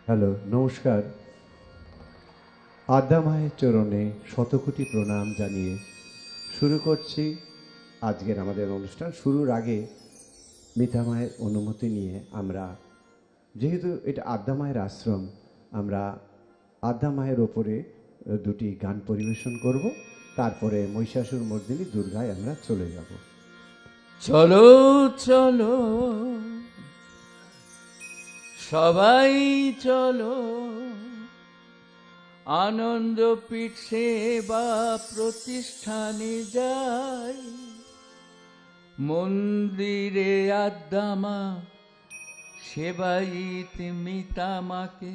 Hello, নমস্কার। আদ্যা মায়ের চরণে শতকোটি প্রণাম জানিয়ে শুরু করছি আজকের আমাদের অনুষ্ঠান। শুরুর আগে মিতা মায়ের অনুমতি নিয়ে আমরা, যেহেতু এটা আদ্যা মায়ের আশ্রম, আমরা আদ্যা মায়ের ওপরে দুটি গান পরিবেশন করব, তারপরে মহিষাসুর মর্দিনী দুর্গায় আমরা চলে যাব। চলো চলো সবাই চলো, আনন্দপীঠ সেবা প্রতিষ্ঠানে যাই, মন্দিরে আদ্যামা সেবাইত মিতামাকে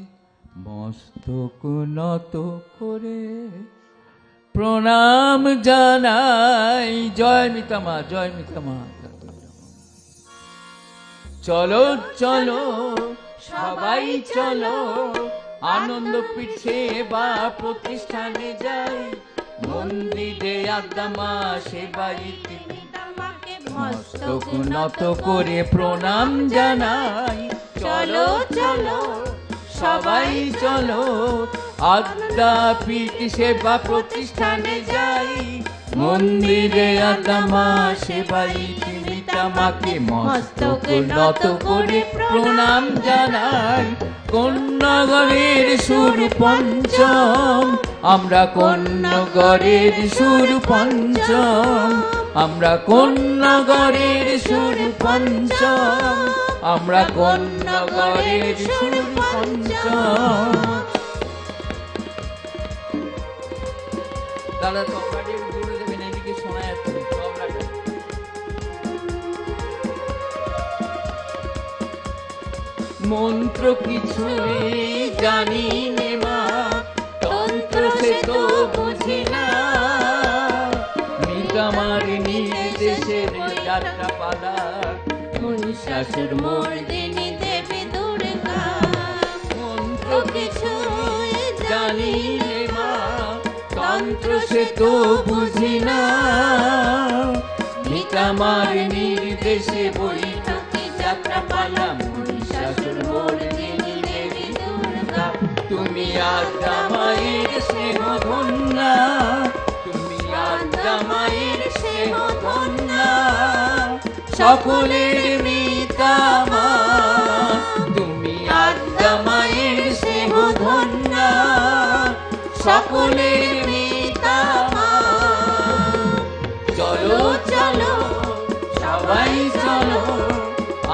মস্তক নত করে প্রণাম জানাই। জয় মিতামা, জয় মিতামা। চলো চলো সবাই চলো, আনন্দপীঠ সেবা প্রতিষ্ঠানে যাই, মন্দিরে আদ্যামা সেবাইতে মিতামাকে মস্তক নত করে প্রণাম জানাই। চলো চলো সবাই চলো, আদ্যাপীঠ সেবা প্রতিষ্ঠানে যাই, মন্দিরে আদ্যামা সেবাইতে মিতামাকে মস্তক নত করে প্রণাম জানাই। কন্যাগড়ের সুর পঞ্চম, আমরা কন্যাগড়ের সুর পঞ্চম, আমরা কন্যাগড়ের সুর পঞ্চম, আমরা কন্যাগড়ের সুর পঞ্চম। দাদা তোমরা জুড়ে দেবেন, এদিকে শোনা যাচ্ছে মন্ত্র কিছুই জানি নে মা, তন্ত্র সে তো বুঝি না, মিতামার নির্দেশের যাত্রা পালা, মহিষাসুর মর্দিনী দেবী দুর্গা। মন্ত্র কিছুই জানি নে মা, তন্ত্র সে তো বুঝি না, মিতামার নির্দেশে বৈঠকি যাত্রা পালা, মহিষাসুর মর্দিনী দেবী দুর্গা। তুমি আদ্যা মায়ের স্নেহ ধন্যা, তুমি আদ্যা মায়ের স্নেহ ধন্যা, সকলের মিতামা, তুমি আদ্যা মায়ের স্নেহ ধন্যা, সকলের মিতামা। চলো চলো সবাই চলো,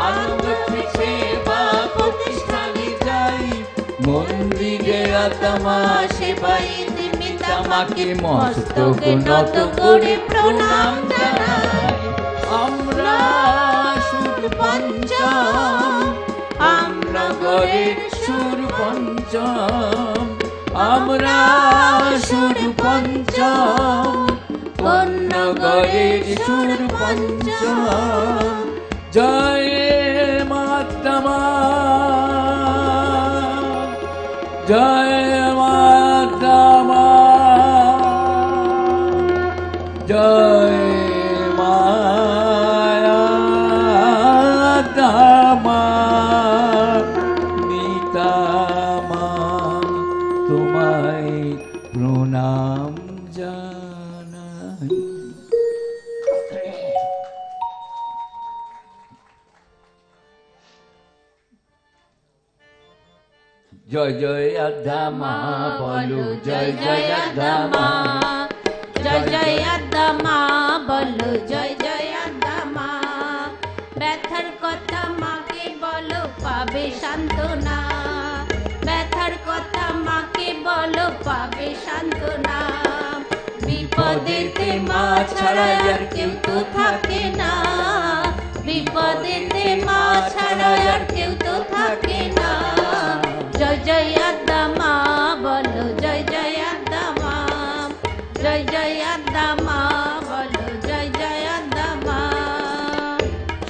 আনন্দপীঠ সেবা প্রতিষ্ঠানে যাই, মন্দিরে আদ্যামা সেবাইতে মিতামাকে মস্তক নত করে প্রণাম জানাই। আমরা সুর পঞ্চম, আমরা গড়ের সুর পঞ্চম, আমরা সুর পঞ্চম, কন্যাগড়ের সুর পঞ্চম। জয় মাতামা, জয় মাতামা, জয় মাতামা, মিতামা তোমায় প্রণাম জানাই। জয় জয় আদ্যা মা বলো, জয় জয় আদ্যা মা, জয় জয় আদ্যা মা বলো, জয় জয় আদ্যা মা। ব্যথার কথা মাকে বলো, পাবে সান্ত্বনা, ব্যথার কথা মাকে বলো, পাবে সান্ত্বনা। বিপদেতে মা ছাড়া আর কেউ তো থাকে না, বিপদেতে মা ছাড়া আর কেউ তো থাকে না। জয় জয় আদ্যা মা বলো, জয় জয় আদ্যা মা, জয় জয় আদ্যা মা বলো, জয় জয় আদ্যা মা।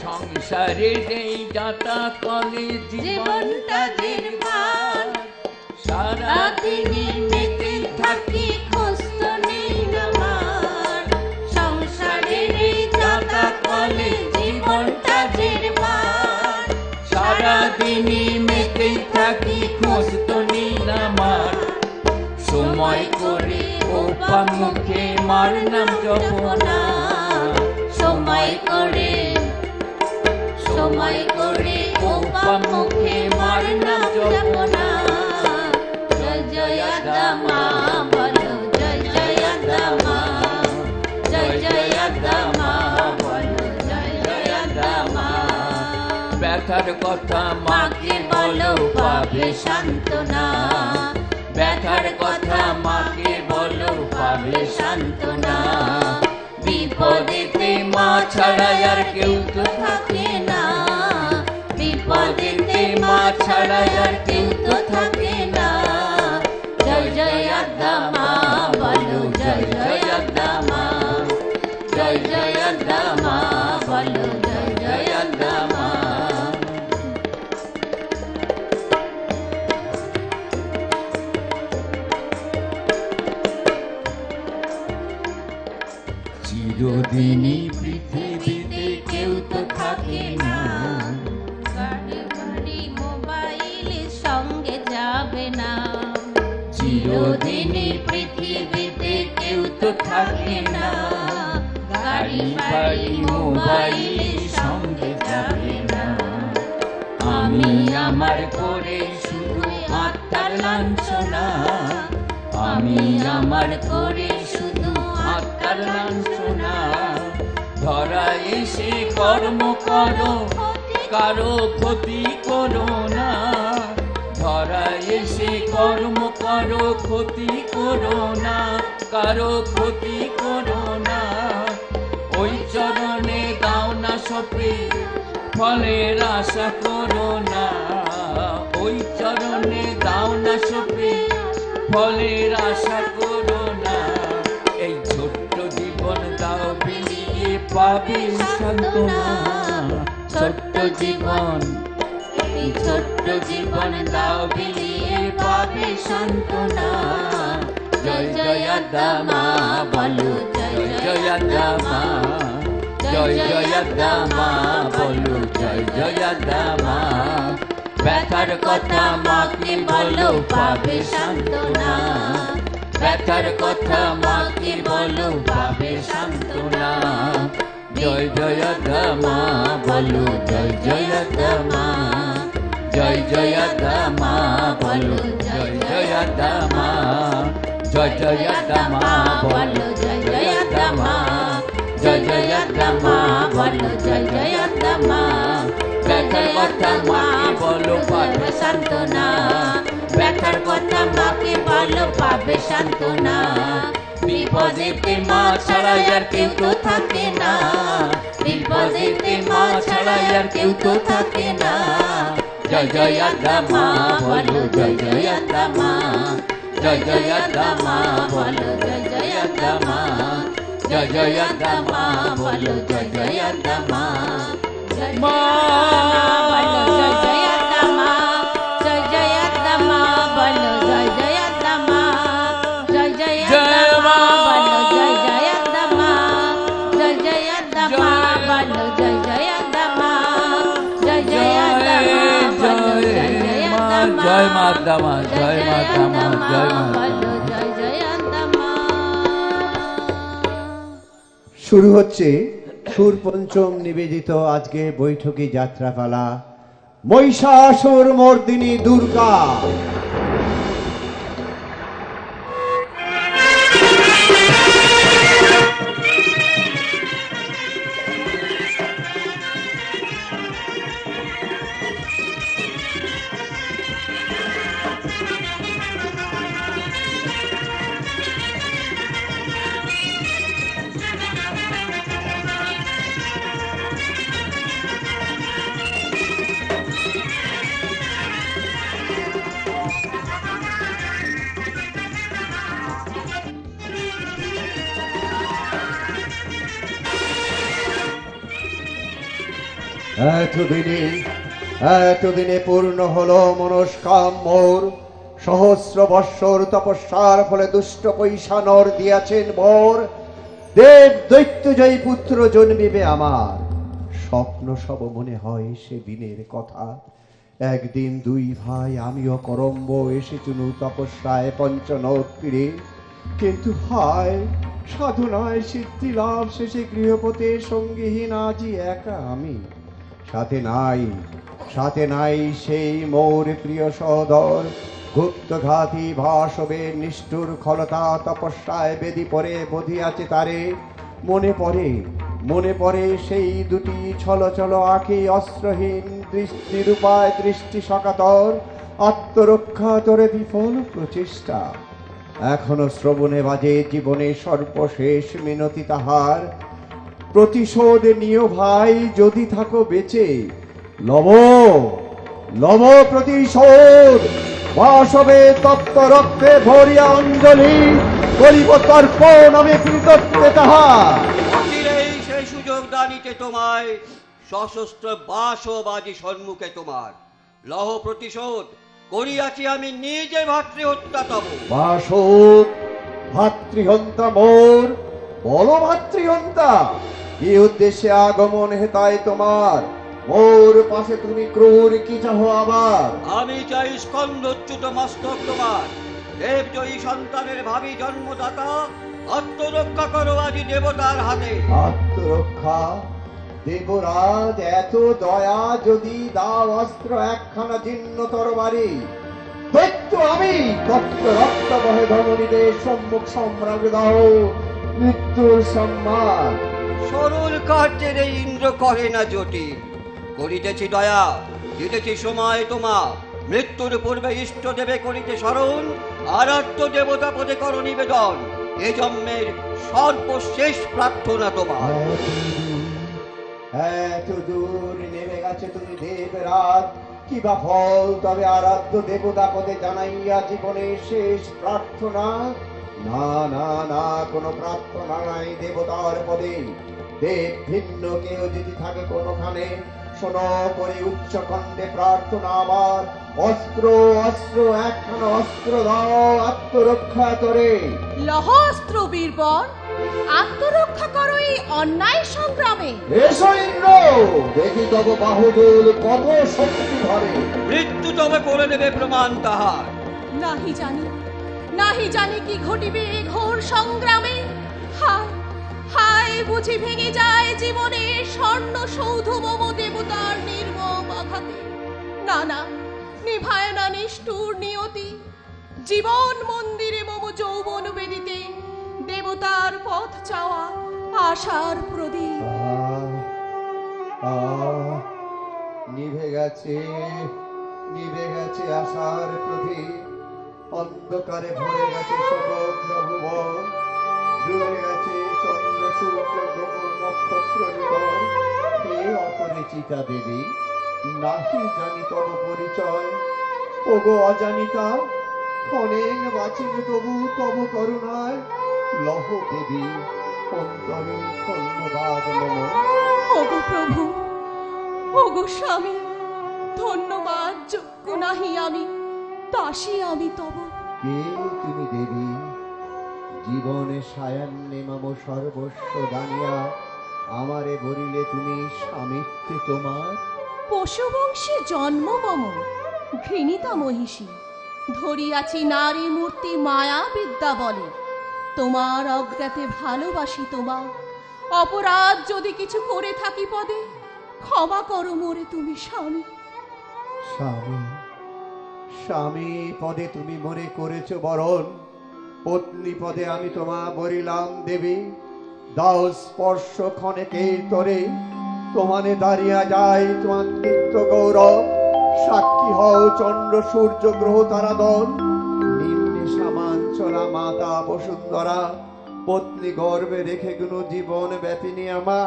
সংসারের এই যাতা কলে জীবনটা নির্বাণ, সারাদিনই মেতে থাকি খোঁজ তো নেই আমার। সংসারের এই যাতা কলে জীবনটা নির্বাণ, সারাদিনই মেতেই থাকি, খোঁজ তো নীল আমার। সময় করে ওপা মুখে মার নাম জপনা, সময় করে ওপা মুখে মার নাম জপনা। জয় জয় আদ্যা মা বলো, জয় জয় আদ্যা মা, জয় জয় আদ্যা মা বলো, জয় জয় আদ্যা মা। ব্যথার কথা মাকে বলো পাবে সান্ত্বনা, ব্যথার কথা মাকে বলো পাবে সান্ত্বনা। বিপদেতে মা ছাড়া আর কেউ তো থাকে না, বিপদেতে মা ছাড়া আর কেউ তো থাকে না। জয় জয় আদ্যা মা বলো, জয় জয় আদ্যা মা, জয় জয় আদ্যা মা বলো, জয় জয় আদ্যা মা। চিরদিনই পৃথিবীতে কেউ তো থাকে না, গাড়ি গাড়ি মোবাইলের সঙ্গে যাবে না। চিরদিনই পৃথিবীতে কেউ তো থাকে না, গাড়ি বাড়ি মোবাইলের সঙ্গে যাবে না। আমি আমার করে শুধু আত্মার লাঞ্ছনা, আমি আমার করে শুধু আত্মার লাঞ্ছনা। ধরা এসে কর্ম করো, কারো ক্ষতি করো না। ধরা এসে কর্ম করো, ক্ষতি করো না, কারো ক্ষতি করো না। ওই চরণে দাও না সপে, ফলের আশা করো না। ওই চরণে দাও না সপে, ফলের আশা করো না। এই ছোট্ট জীবন দাও বিলিয়ে পাবে সান্ত্বনা, ছোট্ট জীবন, এই ছোট্ট জীবন দাও বিলিয়ে পাবে সান্ত্বনা। জয় জয় আদ্যা মা বলো, জয় জয় আদ্যা মা, জয় জয় আদ্যা মা বলো, জয় জয় আদ্যা মা। ব্যথার কথা মাকে বলো পাবে সান্ত্বনা, ব্যথার কথা মাকে বলো পাবে সান্ত্বনা। জয় জয় আদ্যা মা বলো, জয় জয় আদ্যা মা, জয় জয় আদ্যা মা বলো, জয় জয় আদ্যা মা, জয় জয় আদ্যা মা বলো, জয় জয় আদ্যা মা, জয় জয় আদ্যা মা বলো, জয় জয় আদ্যা মা। ব্যথার কথা মাকে বলো পাবে সান্ত্বনা, ব্যথার কথা মাকে বলো পাবে সান্ত্বনা। বিপদেতে মা ছাড়া আর কেউ তো থাকে না, বিপদেতে মা ছাড়া আর কেউ তো থাকে না। জয় জয় আদ্যা মা বলো, জয় জয় আদ্যা মা, জয় জয় আদ্যা মা বলো, জয় জয় আদ্যা মা, জয় জয় আদ্যা মা বলো, জয় জয় আদ্যা মা। মা বলো জয় জয় আদ্যা মা, জয় জয় আদ্যা মা বলো, জয় জয় আদ্যা মা, জয় জয় আদ্যা মা বলো, জয় জয় আদ্যা মা, জয় জয় আদ্যা মা বলো, জয় জয় আদ্যা মা, জয় জয় আদ্যা মা বলো, জয় জয় আদ্যা মা, জয় মা আদ্যা মা, জয় মা আদ্যা মা, জয় মা বলো জয় জয় আদ্যা মা। শুরু হচ্ছে সুর পঞ্চম নিবেদিত আজকে বৈঠকি যাত্রাপালা মহিষাসুর মর্দিনী দুর্গা। এতদিনে পূর্ণ হলো মনস্কাম মোর, সহস্র বৎসর তপস্যার ফলে দুষ্ট পৈশানর দিয়াছেন বর। দেব দৈত্য জয়ী পুত্র জন্মিবে আমার, স্বপ্ন সব মনে হয় সে দিনের কথা। একদিন দুই ভাই আমিও করম্ব এসেছুনু তপস্যায় পঞ্চনদ তীরে, কিন্তু হায় সাধনায় সিদ্ধি লাভ শেষে গৃহপতির সঙ্গীহীন আজি একা আমি। সাথে নাই সেই মোর প্রিয় সহদর, গুপ্তঘাতী ভাসবের নিষ্ঠুর খলতা তপস্যায় বেদি পরে বধিয়াছে তারে। মনে পড়ে সেই দুটি ছলছল আঁখি অস্ত্রহীন নিরুপায় দৃষ্টি সকাতর, আত্মরক্ষা তোরে বিফল প্রচেষ্টা। এখনো শ্রবণে বাজে জীবনের সর্বশেষ মিনতি তাহার, প্রতিশোধ নিও ভাই যদি থাকো বেঁচে, লব প্রতিশোধ। বাসবে তপ্ত রক্তে ভরিয়া অঞ্জলি করিব তর্পণ আমি কৃতজ্ঞে তাহার। অচিরেই সেই সুযোগ দানিতে তোমায়, সশস্ত্র বাসবাজি সম্মুখে তোমার। লহ প্রতিশোধ করিয়াছি আমি নিজে ভাতৃ হত্যা তব। বাসক ভাতৃহন্তা মোর, বল ভাতৃহন্তা কি উদ্দেশ্যে আগমন হেতায় তোমার? মোর পাশে তুমি ক্রূর কি চাহ আবার? আমি চাই স্কন্ধচ্যুত মস্তক তোমার। দেবজয়ী সন্তানের ভাবি জন্মদাতা, আত্মরক্ষা করো আজি দেবতার হাতে। আত্মরক্ষা? দেবরাজ এত দয়া যদি দাও অস্ত্র একখানা জীর্ণ তরবারি, দৈত্য আমি তত্ত্ব রক্ত বহে ধমনীদের সম্মুখ সম্রাট দাও মৃত্যুর সম্মান। সরল কার্যের এই ইন্দ্র করে না জটিল, করিতেছি দয়া দিতেছি সময় তোমা। মৃত্যুর পূর্বে ইষ্ট দেবে করিতে স্মরণ, আরাধ্য দেবতা পদে কর নিবেদন। এ জন্মের সর্বশেষ প্রার্থনা তোমার। এত দূর নেমে গেছে তুমি দেবরাজ, কিবা ফল তবে আরাধ্য দেবতা পদে জানাইয়া জীবনের শেষ প্রার্থনা? না, কোনো প্রার্থনা নাই দেবতার পদে। দেব ভিন্ন কেউ যদি থাকে কোনখানে, শোনো করে উচ্চ কণ্ঠে প্রার্থনা আমার। অস্ত্র একখানা অস্ত্র দাও আত্মরক্ষা করে। লহ অস্ত্র বীরবর, আত্মরক্ষা করো এই অন্যায় সংগ্রামে। এসো ইন্দ্র, দেখি তব বাহুদুল কত শক্তি ধরে। মৃত্যু তবে করে দেবে প্রমাণ তাহার। নাহি জানি কি ঘটিবে এ ঘোর সংগ্রামে। হায় বুঝি ভেঙে যায় জীবনের স্বর্ণ সৌধ মম দেবতার নির্মম আঘাতে। না নিভায় না নিষ্ঠুর নিয়তি, জীবন মন্দিরে মম যৌবন বেদিতে দেবতার পথ চাওয়া আশার প্রদীপ। নিভে গেছে আশার প্রদীপ। অন্ধকারে ভরে গেছে সমগ্র ভুবন, ডুবে গেছে চন্দ্র সূর্য গ্রহ নক্ষত্র নিবন। হে অপরিচিতা দেবী, নাহি জানি তব পরিচয়। ওগো অজানিতা, ক্ষণেন বাঁচিলে তবু তব করুণায়। লহ দেবী অন্তরে ধন্যবাদ নম। ওগো প্রভু, ওগো স্বামী, ধন্যবাদ যোগ্য নাহি আমি, দাসী আমি তব। কে তুমি দেবী? জীবনে সায়ান্নে মম সর্বস্ব দানিয়া আমারে বলিলে তুমি স্বামিত্বে তোমার। পশুবংশে জন্ম মম, ঘৃণিতা মহিষী, ধরিয়াছি নারী মূর্তি মায়া বিদ্যা বলে। তোমার অজ্ঞাতে ভালোবাসি তোমার, অপরাধ যদি কিছু করে থাকি পদে, ক্ষমা করো মোরে তুমি স্বামী। স্বামী পদে তুমি মনে করেছ বরণ, পত্নী পদে আমি তোমা বলিলাম দেবী। দাও স্পর্শ ক্ষণেকের তরে, তোমানে দাঁড়িয়া যায় তোমার নিত্য গৌরব। সাক্ষী হও চন্দ্র সূর্য গ্রহ তারা দল, নিম্নে সামাঞ্চলা মাতা বসুন্ধরা। পত্নী গর্বে রেখে গুণ জীবন ব্যাপিনী আমা।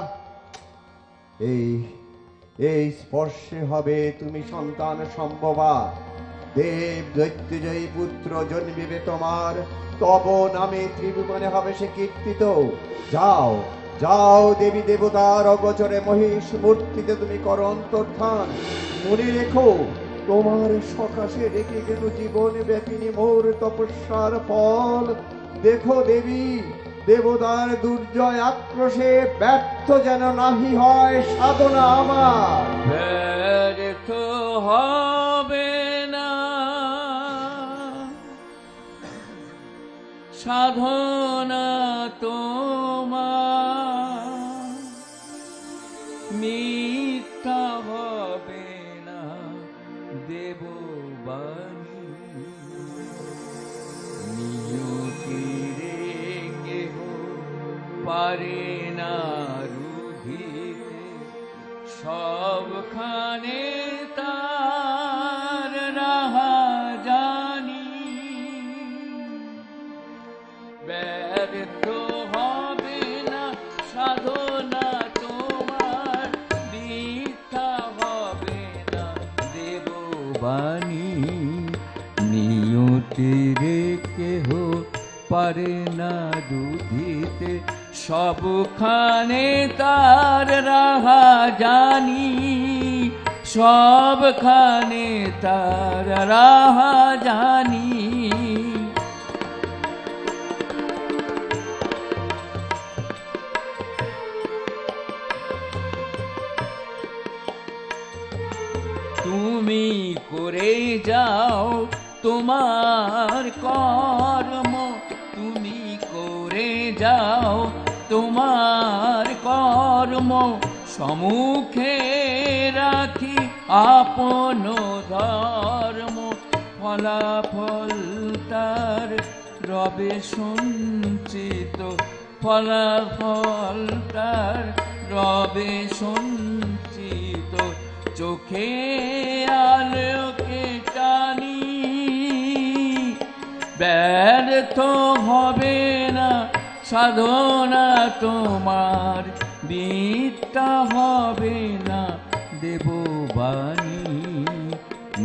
এই স্পর্শে হবে তুমি সন্তান সম্ভবা। দেব দৈত্যজয়ী পুত্র জন্মিবে তোমার, তব নামে ত্রিভুবনে হবে সে কীর্তিত। যাও দেবী দেবতার অগোচরে মহিষ মূর্তিতে তুমি করো অন্তর্ধান। মনে রেখো তোমার সকাশে রেখে গেল জীবনে ব্যাপিনী মোর তপস্যার ফল। দেখো দেবী, দেবতার দুর্জয় আক্রোশে ব্যর্থ যেন নাহি হয় সাধনা আমার। ব্যর্থ হয় সাধনা তোমার মিথ্যা হবে না দেব বাণী নিয়তিরে কেহ পারে না রুধিতে সবখানে তার রাহা জানি ব্যর্থ হবে না সাধনা তোমার মিথ্যা হবে না দেব বাণী নিয়তিরে কেহ পারে না দুধিতে সবখানে তার রাহা জানি সবখানে তার রাহা জানি তুমি করে যাও তোমার কর্ম তুমি করে যাও তোমার কর্ম সম্মুখে রাখি আপন ধর্ম ফলাফল তার রবে সঞ্চিত ফলাফল তার রবে সঞ্চিত চোখে আলোকে টানি ব্যর্থ হবে না সাধনা তোমার মিথ্যা হবে না দেব বাণী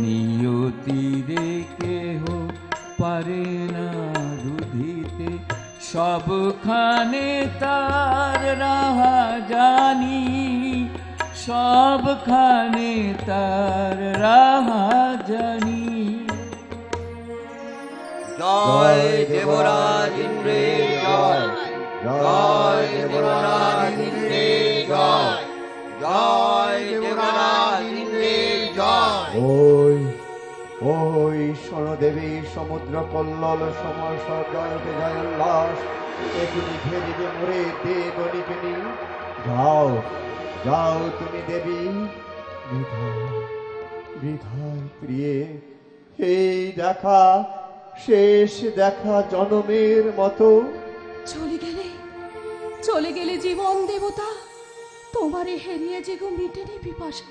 নিয়তিরে কেহ পারে না রুধিতে সবখানে তার রাহা জানি সবখানে তার রাহা জানি জয় দেবরাজ ইন্দ্রে জয় জয় দেবরাজ ইন্দ্রে জয় জয় দেবরাজ ইন্দ্রে জয় ওই ওই শোনদেবী সমুদ্র কল্লোল সমস্ত জয়তে জয় উল্লাস এগুলি ঘেরিবে মোরে দেব নিপিনি যাও যাও তুমি দেবী বিধায় বিধায় প্রিয়ে এই দেখা শেষ দেখা জনমের মতো চলে গেলে জীবন দেবতা তোমারে হেরিয়ে যে গো মিটেনি পিপাসা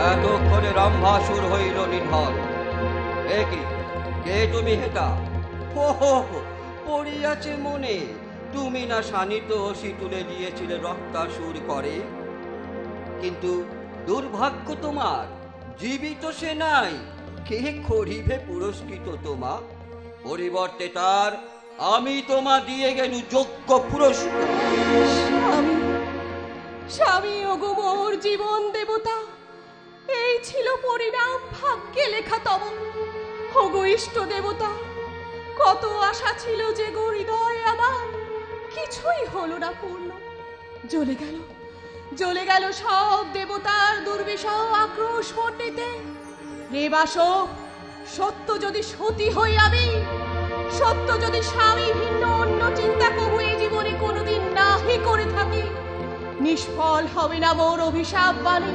এতক্ষণে রম্ভাসুর হইল নিধন একই কে তুমি হেতা পড়িয়াছে মনে তুমি না শানিত অসি তুলে দিয়েছিলে রক্তাসুর করে কিন্তু দুর্ভাগ্য তোমার জীবিত সে নাই কে করিবে পুরস্কৃত তোমা পরিবর্তে তার আমি তোমা দিয়ে গেলু যোগ্য পুরস্কার স্বামী ওগো মোর জীবন দেবতা এই ছিল পরিণাম ভাগ্যে লেখা তব ওগো ইষ্ট দেবতা কত আশা ছিল যে গো হৃদয় আমার কিছুই হলো না পূর্ণ জ্বলে গেল সব দেবতার দুর্বিষহ আক্রোশ মণ্ডিতে রেবাস সত্য যদি সতী হই আমি সত্য যদি স্বামী ভিন্ন অন্য চিন্তা কবু এই জীবনে কোনোদিন নাহি করে থাকি নিষ্ফল হবে না মোর অভিশাপ বাণী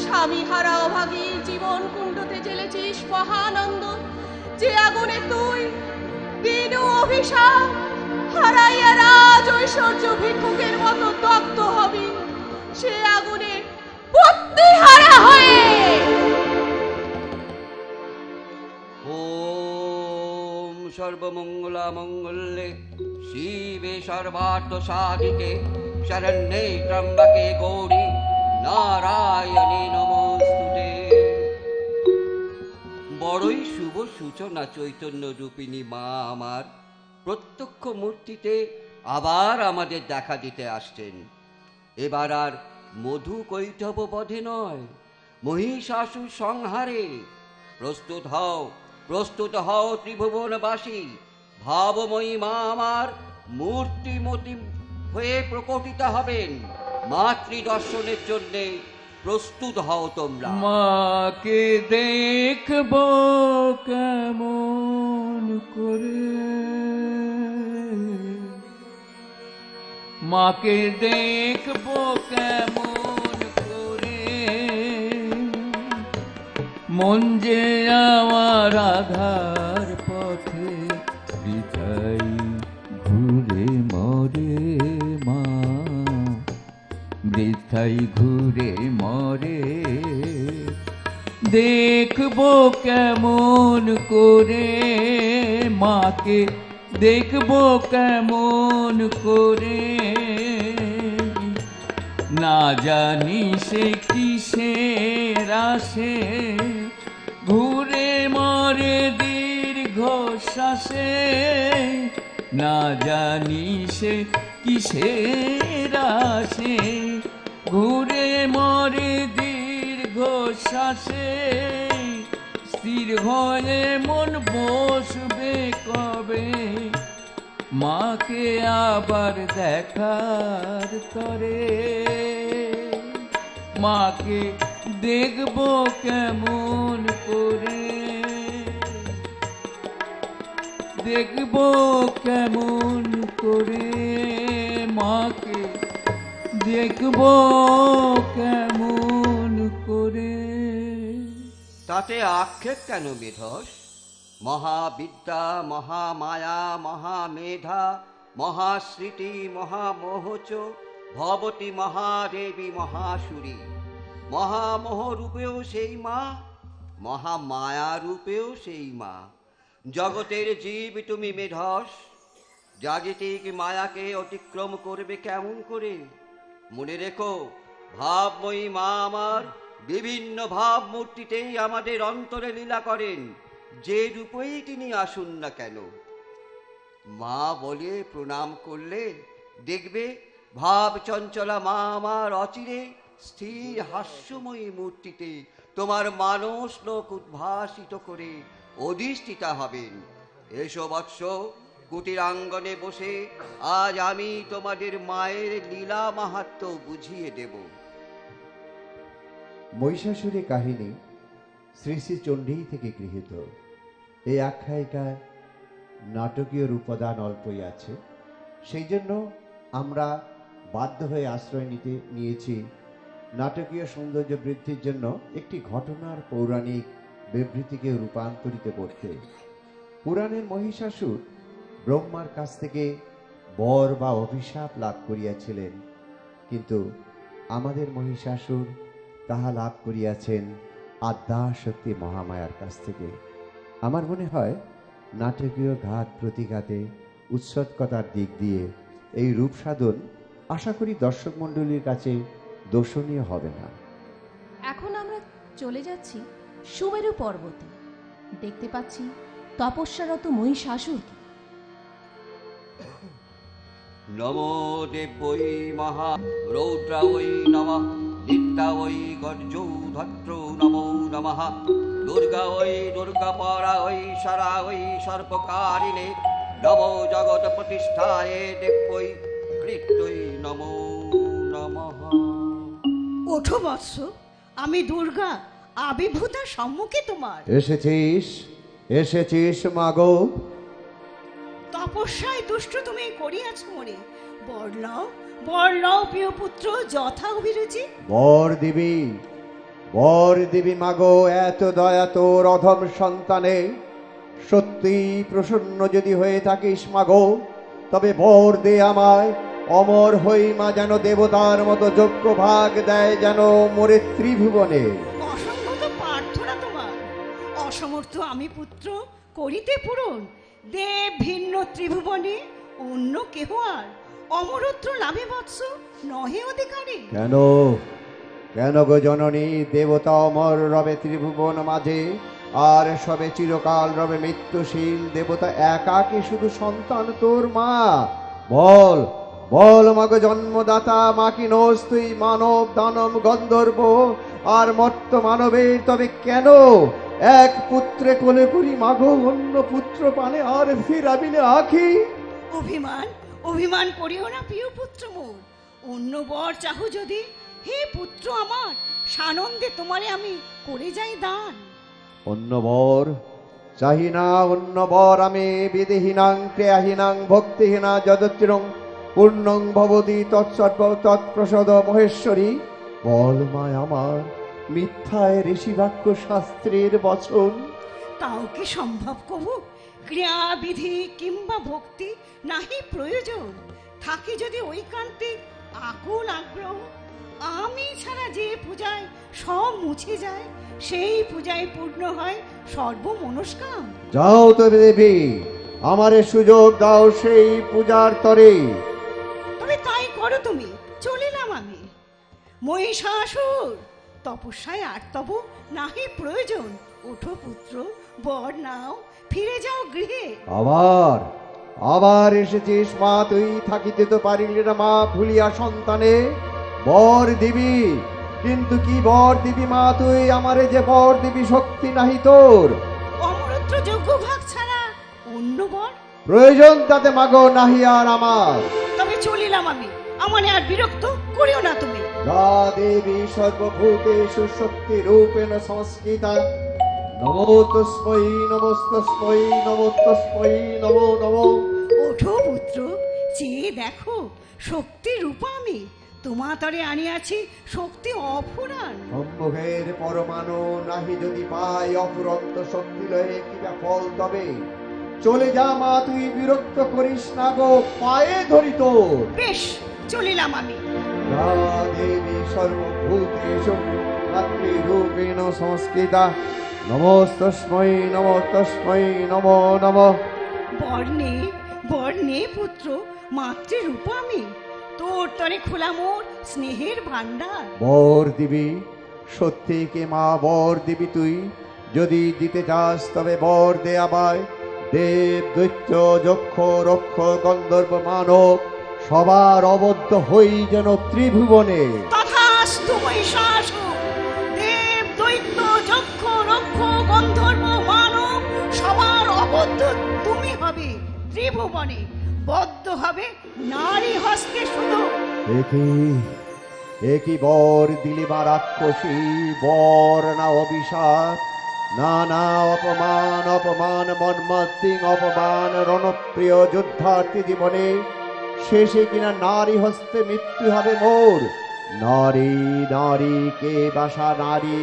স্বামী হারা অভাগীর জীবন কুণ্ডতে জ্বেলেছিস মহানন্দ যে আগুনে তুই দিন অভিশাপ হারাইয়া রাজ ঐশ্বর্য ভিক্ষুকের মতো দগ্ধ হবি সে আগুনে বুদ্ধি হারা হয়ে ওম সর্বমঙ্গলা মঙ্গলে শিবে সর্বার্থ সাধিকে শরণ্যে ত্র্যম্বকে গৌরী নারায়ণী নমস্তুতে বড়ই শুভ সূচনা চৈতন্য রূপিণী মা আমার প্রত্যক্ষ মূর্তিতে আবার আমাদের দেখা দিতে আসছেন এবার আর মধু কৈটব বধে নয় মহিষাসুর সংহারে প্রস্তুত হও ত্রিভুবনবাসী ভাবময়ী মা আমার মূর্তিমতি হয়ে প্রকটিত হবেন মাতৃ দর্শনের জন্যে প্রস্তুত হও তোমরা। মাকে দেখবো কেমন করে, মাকে দেখবো কেমন করে, মন যে আমার আধার পথে বৃথাই ঘুরে মরে মা, বৃথাই ঘুরে মরে। দেখবো কেমন করে মাকে, দেখবো কেমন করে, না জানি সে কিসের আসে ঘুরে মরে দীর্ঘ শ্বাসে, না জানি সে কিসের আসে ঘুরে মরে দীর্ঘ শ্বাসে। স্থির হয়ে মন বসবে কবে মাকে আবার দেখার তরে, মাকে দেখবো কেমন করে, দেখবো কেমন করে, মাকে দেখবো কেমন করে। তাতে আক্ষেপ কেন মেধস? মহাবিদ্যা, মহামায়া, মহামেধা, মহাস্মৃতি, মহামোহচ ভবতী মহাদেবী মহাসুরী। মহামোহ রূপেও সেই মা, মহামায়া রূপেও সেই মা। জগতের জীব তুমি মেধস, জাগতিক মায়াকে অতিক্রম করবে কেমন করে? মনে রেখো, ভাবময়ী মা আমার বিভিন্ন ভাবমূর্তিতেই আমাদের অন্তরে লীলা করেন, যে রূপেই তিনি আসুন না কেন। মা বলে প্রণাম করলে দেখবে ভাব চঞ্চলা মা আমার অচিরে স্থির হাস্যময়ী মূর্তিতে তোমার মানস লোক উদ্ভাসিত করে অধিষ্ঠিতা হবেন। এসো বৎস, কুটিরাঙ্গনে বসে আজ আমি তোমাদের মায়ের লীলা মাহাত্ম্য বুঝিয়ে দেব। মহিষাসুরী কাহিনী শ্রী শ্রী চণ্ডী থেকে গৃহীত। এই আখ্যায়িকায় নাটকীয় রূপদান অল্পই আছে, সেই জন্য আমরা বাধ্য হয়ে আশ্রয় নিয়েছি নাটকীয় সৌন্দর্য বৃদ্ধির জন্য একটি ঘটনার পৌরাণিক বিবৃতিকে রূপান্তরিত করতে। পুরাণের মহিষাসুর ব্রহ্মার কাছ থেকে বর বা অভিশাপ লাভ করিয়াছিলেন, কিন্তু আমাদের মহিষাসুর তাহা লাভ করিয়াছেন আদ্যাশক্তি মহামায়ার কাছ থেকে। আমার মনে হয় নাটকীয় ঘাত প্রতিঘাতে উৎসর্গতার দিক দিয়ে এই রূপ সাধন আশা করি দর্শক মণ্ডলীর কাছে দর্শনীয় হবে না। এখন আমরা চলে যাচ্ছি সুমেরু পর্বতে, দেখতে পাচ্ছি তপস্যারত মহিষাসুরকে। নমো দেবৈ মহা রৌদ্রা ওই নমঃ, নিত্যা ওই গর্জৌধত্র নমো নমঃ, দুর্গা ওই দুর্গাপরা ওই সরা ওই সর্বকারিণে নমো জগৎ প্রতিষ্ঠায়ে দেবৈ কৃত্যৈ নমো নমঃ। ওঠো বৎস, আমি দুর্গা আবির্ভূতা সম্মুখে তোমার। এসেছিস মাগো। তপস্যায় দুষ্ট তুমি করিয়াছ মরে, বর লও প্রিয় পুত্র যথা অভিরুচি। বর দিবি মাগো, এত দয়া তোর অধম সন্তানে। সত্যি প্রসন্ন যদি হয়ে থাকিস মাগো, তবে বর দে আমায়, অমর হই মা যেন দেবতার মতো যোগ্য ভাগ দেয় যেন মোরে ত্রিভুবনে। অসংগত প্রার্থনা তোমার, অসমর্থ আমি পুত্র করিতে পূরণ। দেব ভিন্ন ত্রিভুবনে অন্য কেহ আর অমরত্ব লাভে বৎস নহে অধিকারী। কেন গো জননী, দেবতা অমর রবে ত্রিভুবন মাঝে, আর সবে চিরকাল রবে মৃত্যুশীল দেবতা একাকে শুধু সন্তান তোর মা। বল মাগো জন্মদাতা, মা কি নোস তুই মানব দানব গন্ধর্ব আর মর্ত মানবের? তবে কেন এক পুত্রে কোলে করি মাগো, অন্য পুত্র পানে আর ফিরাবিনে আখি? অভিমান করিও না প্রিয় পুত্র মোর, অন্য বর চাহু যদি হে পুত্র আমার, সানন্দে তোমারে আমি করে যাই দান। অন্য বর চাহি না, অন্য বর আমি বিধিহীনাং ক্রিয়াহীনাং ভক্তিহীনা যদচিরং পূর্ণং ভবতি তৎসর্ব তৎপ্রসাদ মহেশ্বরী। বল মায় আমার মিথ্যায় ঋষিবাক্য শাস্ত্রের বচন। তাও কি সম্ভব কবু? ক্রিয়া বিধি কিংবা ভক্তি নাহি প্রয়োজন, থাকে যদি ঐকান্তিক আকুল আগ্রহ। আমি ছাড়া যে পূজায় সব মুছে যায়, সেই পূজায় পূর্ণ হয় সর্বমনস্কাম। যাও তবে দেবী, আমারে সুযোগ দাও সেই পূজার তরে। তবে তাই করো তুমি, চলিলাম আমি। মহিষাসুর তপস্যায় আর তব নাহি প্রয়োজন। ওঠো পুত্র, বর নাও, ফিরে যাও গৃহে। আবার আবার এসেছিস মা, তুই থাকিতে তো পারিলি না মা ভুলিয়া সন্তানে। বর দিবি, কিন্তু কি বর দিবি মা তুই আমারে, যে বর দিবি শক্তি নাহি তোর। অমরত্র যোগ্য ভাগ ছাড়া অন্য বর? প্রয়োজন তাতে মাগো নাহি আর আমার। তবে চলিলাম আমি, আমানে আর বিরক্ত করিও না তুমি। যা দেবী সর্বভূতেষু শক্তি রূপেণ সংস্কৃতা। নমো তস্मै নমস্তস্मै নমো তস্मै নমো নমো। ওঠো পুত্র, চেয়ে দেখো শক্তি রূপা আমি। তোমাতরে আনিয়াছি শক্তি অফুরান। সম্ভোগের পরমাণু নাহি যদি পাই অফুরন্ত শক্তি লয়ে কিবা ফল তবে। চলে যা মা, তুই বিরক্ত করিস না গো, পায়ে ধরি তোর। বেশ, চলিলাম আমি। যা দেবী সর্বভূতেষু মাতৃরূপেণ সংস্কৃতা। নমস্তস্मै নমো নমঃ। বর্ণে বর্ণে পুত্র, মাতৃরূপ আমি। তোর তরে খোলা মোর স্নেহের ভান্ডার। বর দিবি, সত্যি কে মা বর দিবি তুই? যদি দিতে চাস তবে বর দে আমায়। দেব দৈত্য যক্ষ রক্ষ গন্ধর্ব মানব সবার অবদ্ধ হই যেন ত্রিভুবনে। তথাস্তু মহিষাসুর। দেব দৈত্য যক্ষ রক্ষ গন্ধর্ব মানব সবার অবদ্ধ তুমি হবে ত্রিভুবনে। বদ্ধ হবে নারী হস্তে শুধু। একই বর দিলি মা রাক্ষসী, বর না অভিশাপ। না না অপমান অপমান মর্মান্তিক অপমান রণপ্রিয় যুদ্ধার্থী জীবনে। শেষে কিনা নারী হস্তে মৃত্যু হবে মোর। নারী নারী কে বাসা নারী,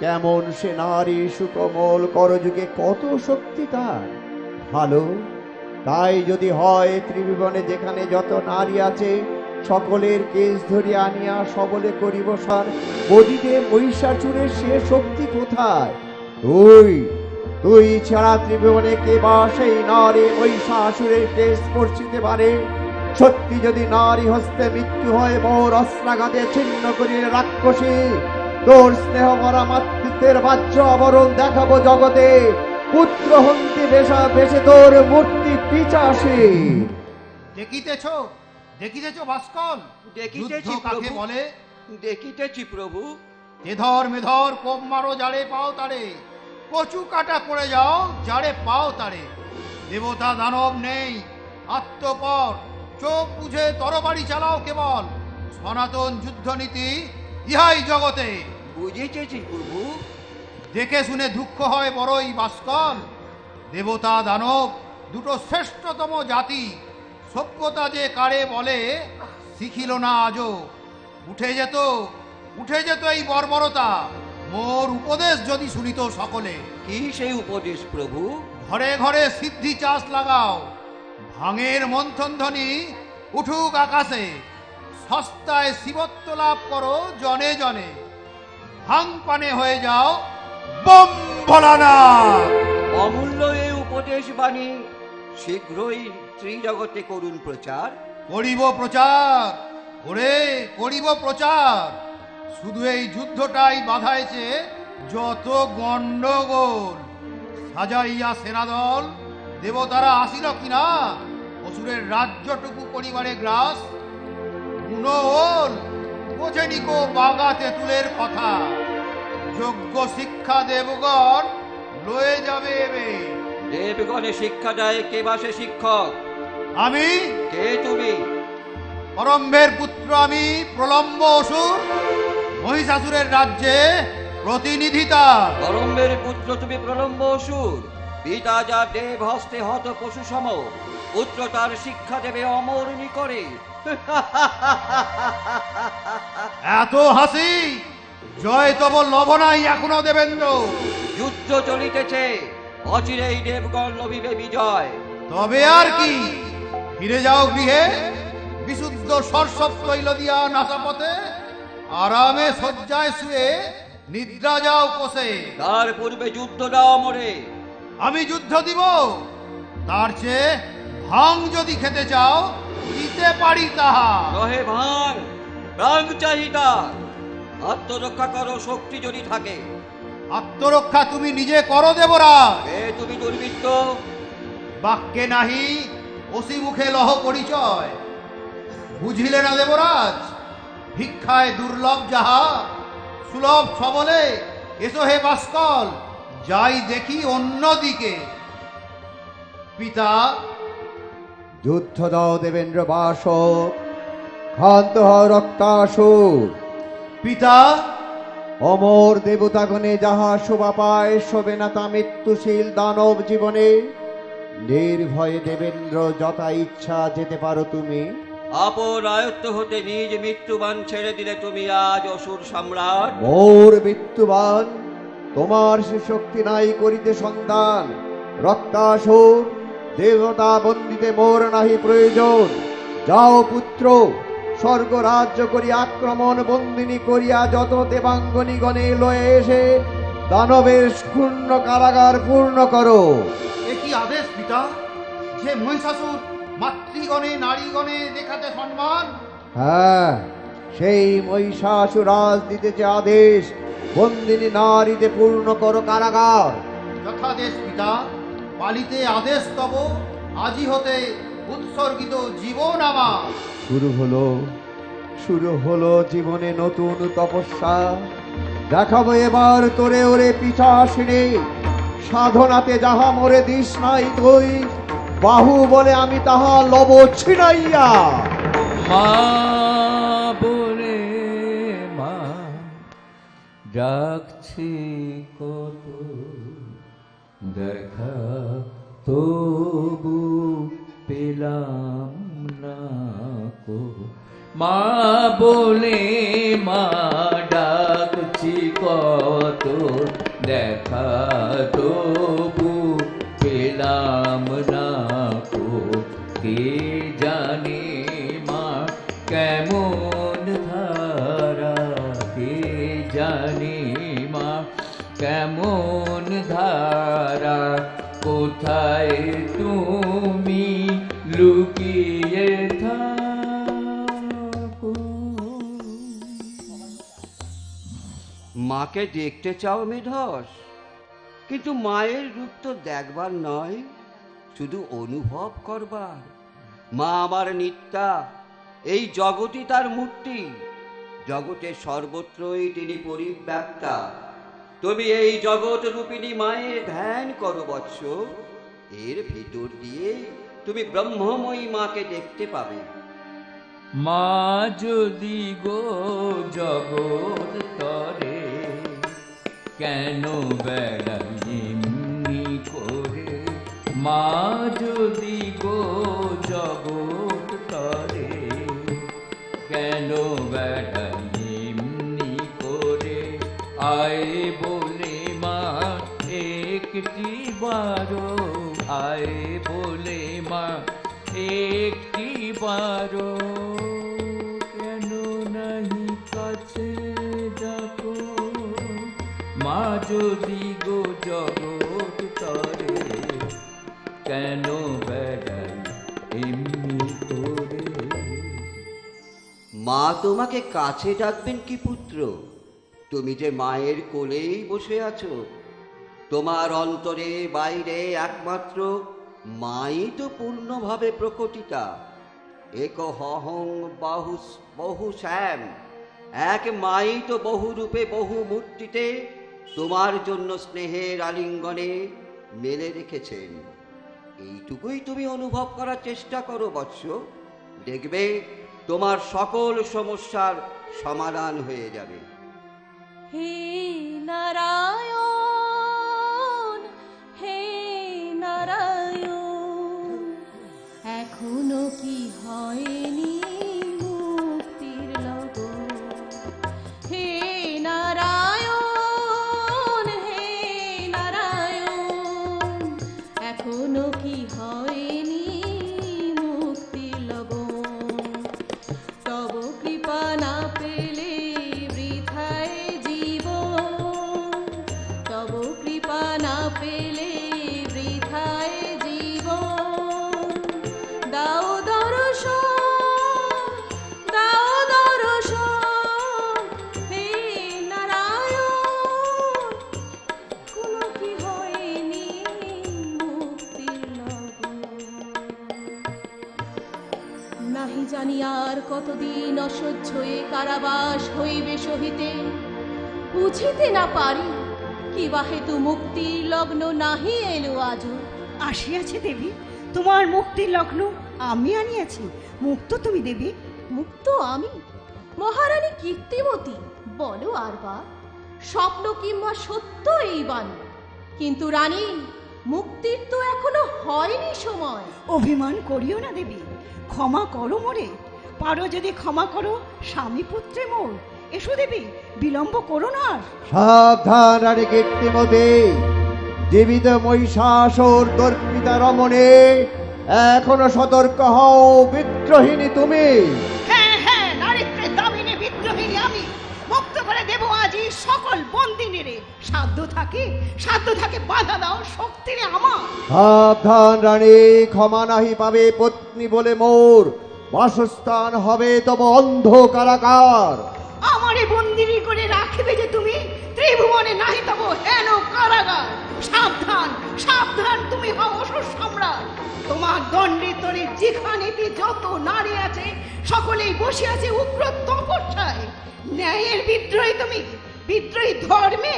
কেমন সে নারী সুকোমল করযুগে, কত শক্তি তার। ভালো, তাই যদি হয় ত্রিভুবনে যেখানে যত নারী আছে সকলের কেশ ধরিয়া আনিয়া সবলে করিব সার। বদিতে মহিষাসুরের সে শক্তি কোথায়? তুই ছাড়া ত্রিভুবনে কে বা সেই নারী মহিষাসুরের কেশ স্পর্শিতে পারে? সত্যি যদি নারী হস্তে মৃত্যু হয় মোর, অস্ত্রাঘাতে ছিন্ন করিলে রাক্ষসী তোর স্নেহ মরা মাতৃত্বের বাহ্য আবরণ দেখাবো জগতে। পুত্র হন্তি বেশে তোর মূর্তি পিচাসী। দেখিতেছ ভাস্কর, দেখিতেছি যুদ্ধ কাকে প্রভু। বলে? দেখিতেছি প্রভু। তেধর মেধর কোপ মারো যারে পাও তারে, কচু কাটা পড়ে যাও যারে পাও তারে। দেবতা দানব নেই আত্মপর, চোখ বুঝে তরবারি চালাও কেবল। সনাতন যুদ্ধনীতি ইহাই জগতে। বুঝিতেছি প্রভু। দেখে শুনে দুঃখ হয় বড়ই ভাস্কর। দেবতা দানব দুটো শ্রেষ্ঠতম জাতি, সভ্যতা যে কারে বলে শিখিল না আজও। উঠে যেত এই বর্বরতা, মোর উপদেশ যদি শুনিত সকলে। কি সেই উপদেশ প্রভু? ঘরে ঘরে সিদ্ধি চাষ লাগাও, ভাঙের মন্থন ধ্বনি উঠুক আকাশে। সস্তায় শিবত্ব লাভ করো জনে জনে, ভাঙ পানে হয়ে যাও বম ভোলানা। অমূল্য এই উপদেশ বাণী শীঘ্রই ত্রিজগতে করুন প্রচার। করিব প্রচার, করিব প্রচার। শুধু এই যুদ্ধটাই বাধাইছে যত গন্ডগোল। সাজাইয়া সেনাদল দেবতারা আসিল কিনা, অসুরের রাজ্যটুকু পরিবারে গ্রাস। গুণওল বোঝেনি কো বাগা তেঁতুলের কথা, যোগ্য শিক্ষা দেবগণ লয়ে যাবে এবে। দেবগণে শিক্ষা দেয় কে বা সে শিক্ষক? আমি কে তুমি? করম্বের পুত্র আমি, প্রলম্ব অসুর। মহিষাসুরের রাজ্যে প্রতিনিধি তার। করম্বের পুত্র তুমি প্রলম্ব অসুর, পিতা যা দেব হস্তে হত পশু সম, পুত্র তার শিক্ষা দেবে অমরণী করে। এত হাসি, জয় তব লভ নাই এখনো দেবেন্দ্র। যুদ্ধ চলিতেছে, অচিরেই দেবগণ লভিবে বিজয়। তবে আর কি, ফিরে যাও গৃহে, বিশুদ্ধ সরস্বত তৈল দিয়া নাসা পথে, আরামে শয্যায় শুয়ে নিদ্রা যাও কোষে। তার পূর্বে যুদ্ধ দাও মরে। আমি যুদ্ধ দিব, তার চেয়ে ভাং যদি খেতে চাও দিতে পারি তাহা। রহে ভাঙ, প্রাণ চাহিদা, আত্মরক্ষা করো শক্তি যদি থাকে। আত্মরক্ষা তুমি নিজে করো দেবরাজ। এ তুমি দুর্বৃত্ত, বাক্যে নাহি অসি মুখে লহ পরিচয়। বুঝিলে না দেবরাজ, ভিক্ষায় দুর্লভ যাহা, সুলভ সবলে এসো হে বাস্কল, যাই দেখি অন্যদিকে। পিতা, যুদ্ধ দাও দেবেন্দ্র বাসক, ক্ষান্ত হও রক্তাসুর। পিতা, অমর দেবতাগণে যাহা শোভা পায়, শোভে না তা মৃত্যুশীল দানব জীবনে। নির্ভয়ে দেবেন্দ্র যথা ইচ্ছা যেতে পারো তুমি। আপন আয়ত্ত হতে নিজ মৃত্যুবান ছেড়ে দিলে তুমি আজ অসুর সম্রাট। মোর মৃত্যুবান, তোমার সে শক্তি নাই করিতে সন্ধান। রক্তাসুর, দেবতা বন্দিতে মোর নাহি প্রয়োজন। যাও পুত্র, স্বর্গ রাজ্য করি আক্রমণ বন্দিনী করিয়া যত দেবাঙ্গনী গণে লয়ে এসে দানবের শূন্য কারাগার পূর্ণ করো। এ কি আদেশ পিতা, যে মহিষাসুর মাতৃগণে নারীগণে দেখাতে সম্মান? হ্যাঁ, সেই মহিষাসুরাজ দিতেছে আদেশ, বন্দিনী নারীতে পূর্ণ করো কারাগার। যথাদেশ পিতা, পালিতে আদেশ তব, আজি হতে উৎসর্গিত জীবন আমার। শুরু হলো জীবনে নতুন তপস্যা। দেখাবো এবার তোরে ওরে পিছাসিনে, সাধনাতে যাহা মোরে দিস নাই তুই, বাহু বলে আমি তাহা লব ছিনাইয়া। মা বলে মা ডাকছি কত, দেখা তবু পেলাম না কো। মা বলে মা ডাকছি কত, দেখা তবু পেলাম না কো। কে জানে মা কেমন ধারা, কে জানে মা কেমন ধারা, কোথায় তুমি লুকিয়ে থাকো। মাকে দেখতে চাও মেধস, কিন্তু মায়ের রূপ তো দেখবার নয়, শুধু অনুভব করবার। মা আমার নিত্যা, এই জগৎই তার মূর্তি, জগতের সর্বত্রই তিনি পরিব্যাপ্তা। তুমি এই জগৎ রূপিণী মায়ের ধ্যান করো বৎস, এর ভিতর দিয়ে তুমি ব্রহ্মময়ী মাকে দেখতে পাবে। মা যদি গো জগৎ তরে, কেন বেড়াইনি করে। মা যদি গো জগৎ তরে, কেন বেড়াইনি করে। আয় বলে মা একটি বারো, আয় বলে মা একটি বারো। কেন নাহি কাছে ডাকো, মা যদি গো জগৎ তরে, কেন বেড়াই এমনি করে। মা তোমাকে কাছে ডাকবেন কি পুত্র? তুমি যে মায়ের কোলেই বসে আছো। তোমার অন্তরে বাইরে একমাত্র মাই তো পূর্ণভাবে প্রকটিতা। এক হহং বহু শ্যাম, এক মাই তো বহু রূপে বহু মূর্তিতে তোমার জন্য স্নেহের আলিঙ্গনে মেলে রেখেছেন। এইটুকুই তুমি অনুভব করার চেষ্টা করো বৎস, দেখবে তোমার সকল সমস্যার সমাধান হয়ে যাবে। হে নারায়ণ, হে নারায়ণ, এখনো কি হয়নি মুক্তির লগন? হে নারায়ণ, হে নারায়ণ, এখনো কি হয়নি মুক্তির লগন? তব কৃপা না পেলে বৃথায় জীবন, তব কৃপা না পেলে বৃথায় জীবন। দাও দর্শন, দাও দর্শন, হে নারায়ণ, কোনো কি হয়নি মুক্তির লগন? নাহি জানি আর কতদিন অসহ্য এ কারাবাস হইবে সহিতে, বুঝিতে না পারি কিবা হেতু মুক্তির লগ্ন নাহি এলো আজও। আসিয়াছে দেবী, তোমার মুক্তির লগ্ন আমি আনিয়াছি। মুক্ত তুমি দেবী। মুক্ত আমি? মহারানী কীর্তিমতী, বলো আরবার, স্বপ্ন কিংবা সত্য এই বাণী? কিন্তু রানী, মুক্তির তো এখনো হয়নি সময়। অভিমান করিও না দেবী, ক্ষমা করো মোরে। পারো যদি ক্ষমা করো স্বামী পুত্রে মোর। এসো দেবী, বিলম্ব করো না আর। সাবধান রানী কীর্তিমতী, জীবিত মহিষাসুর দর্পিতা রমণে, এখনো সতর্ক হও বিদ্রোহিণী তুমি। হ্যাঁ হ্যাঁ, নারীত্বের দামিনী বিদ্রোহিণী আমি। মুক্ত করে দেব আজই সকল বন্দিনীরে। সাধ্য থাকে বাধা দাও শক্তিরে আমার। সাবধান রানী, ক্ষমা নাহি পাবে পত্নী বলে মোর, বাসস্থান হবে তব অন্ধ কারাগার। আমারে বন্দিনী করে রাখিবে যে তুমি, ত্রিভুবনে নাহি তব হেন কারাগার। সাবধান সাবধান, তুমি হও অসুর সম্রাট। তোমার দণ্ডে তরে যেখানেতে যত নারী আছে, সকলেই বসে আছে উগ্র তপস্যায়। ন্যায়ের বিদ্রোহী তুমি, বিদ্রোহী ধর্মে